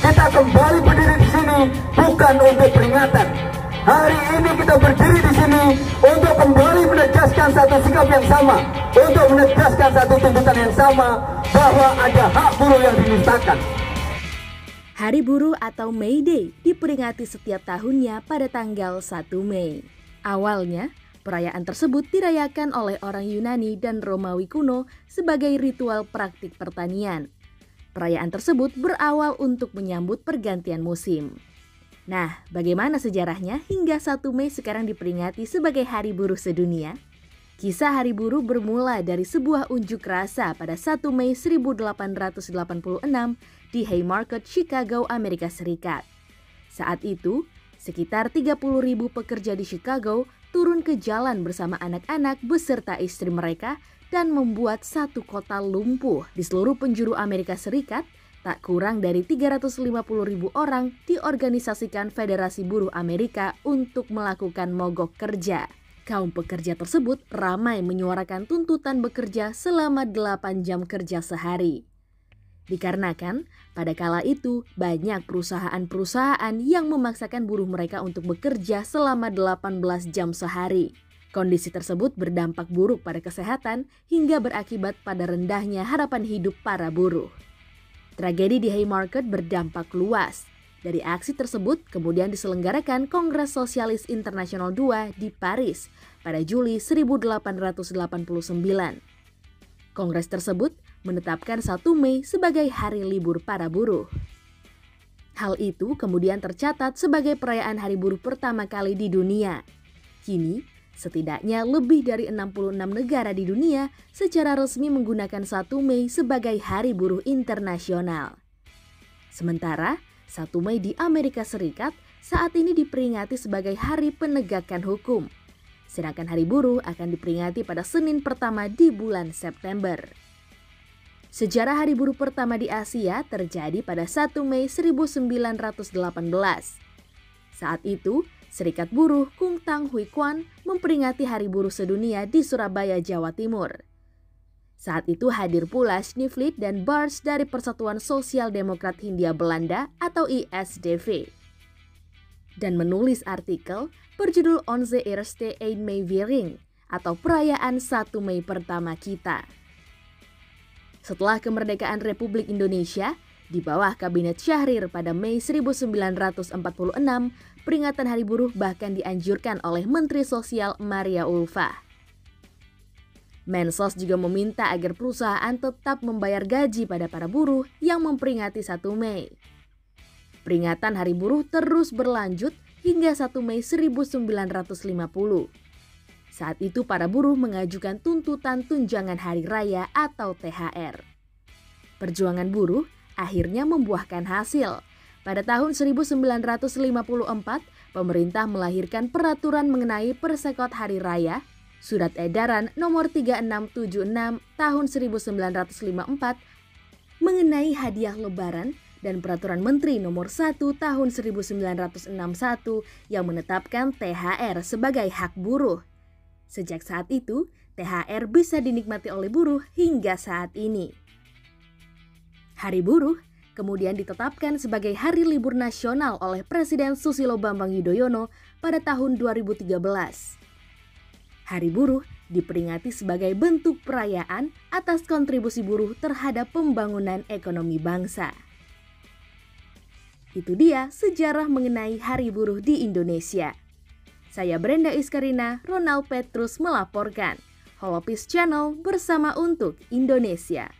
Kita kembali berdiri di sini bukan untuk peringatan. Hari ini kita berdiri di sini untuk kembali menegaskan satu sikap yang sama, untuk menegaskan satu tuntutan yang sama, bahwa ada hak buruh yang dinistakan. Hari Buruh atau May Day diperingati setiap tahunnya pada tanggal 1 Mei. Awalnya, perayaan tersebut dirayakan oleh orang Yunani dan Romawi kuno sebagai ritual praktik pertanian. Perayaan tersebut berawal untuk menyambut pergantian musim. Nah, bagaimana sejarahnya hingga 1 Mei sekarang diperingati sebagai Hari Buruh Sedunia? Kisah Hari Buruh bermula dari sebuah unjuk rasa pada 1 Mei 1886 di Haymarket, Chicago, Amerika Serikat. Saat itu, sekitar 30.000 pekerja di Chicago turun ke jalan bersama anak-anak beserta istri mereka dan membuat satu kota lumpuh di seluruh penjuru Amerika Serikat. Tak kurang dari 350.000 orang diorganisasikan Federasi Buruh Amerika untuk melakukan mogok kerja. Kaum pekerja tersebut ramai menyuarakan tuntutan bekerja selama 8 jam kerja sehari. Dikarenakan pada kala itu banyak perusahaan-perusahaan yang memaksakan buruh mereka untuk bekerja selama 18 jam sehari. Kondisi tersebut berdampak buruk pada kesehatan hingga berakibat pada rendahnya harapan hidup para buruh. Tragedi di Haymarket berdampak luas. Dari aksi tersebut kemudian diselenggarakan Kongres Sosialis Internasional II di Paris pada Juli 1889. Kongres tersebut menetapkan 1 Mei sebagai hari libur para buruh. Hal itu kemudian tercatat sebagai perayaan hari buruh pertama kali di dunia. Kini, setidaknya lebih dari 66 negara di dunia secara resmi menggunakan 1 Mei sebagai Hari Buruh Internasional. Sementara, 1 Mei di Amerika Serikat saat ini diperingati sebagai Hari Penegakan Hukum. Sedangkan Hari Buruh akan diperingati pada Senin pertama di bulan September. Sejarah Hari Buruh pertama di Asia terjadi pada 1 Mei 1918. Saat itu, Serikat Buruh Kung Tang Hui Kwan memperingati Hari Buruh Sedunia di Surabaya, Jawa Timur. Saat itu hadir pula Snively dan Bars dari Persatuan Sosial Demokrat Hindia Belanda atau ISDV. Dan menulis artikel berjudul Onze Eerste 1 Mei Viering atau Perayaan 1 Mei Pertama Kita. Setelah kemerdekaan Republik Indonesia, di bawah Kabinet Syahrir pada Mei 1946, peringatan Hari Buruh bahkan dianjurkan oleh Menteri Sosial Maria Ulfa. Mensos juga meminta agar perusahaan tetap membayar gaji pada para buruh yang memperingati 1 Mei. Peringatan Hari Buruh terus berlanjut hingga 1 Mei 1950. Saat itu para buruh mengajukan tuntutan tunjangan hari raya atau THR. Perjuangan buruh akhirnya membuahkan hasil. Pada tahun 1954, pemerintah melahirkan peraturan mengenai persekot hari raya, Surat Edaran nomor 3676 tahun 1954 mengenai hadiah lebaran, dan Peraturan Menteri nomor 1 tahun 1961 yang menetapkan THR sebagai hak buruh. Sejak saat itu, THR bisa dinikmati oleh buruh hingga saat ini. Hari Buruh kemudian ditetapkan sebagai Hari Libur Nasional oleh Presiden Susilo Bambang Yudhoyono pada tahun 2013. Hari Buruh diperingati sebagai bentuk perayaan atas kontribusi buruh terhadap pembangunan ekonomi bangsa. Itu dia sejarah mengenai Hari Buruh di Indonesia. Saya Brenda Iskarina, Ronald Petrus melaporkan. Holopis Channel bersama untuk Indonesia.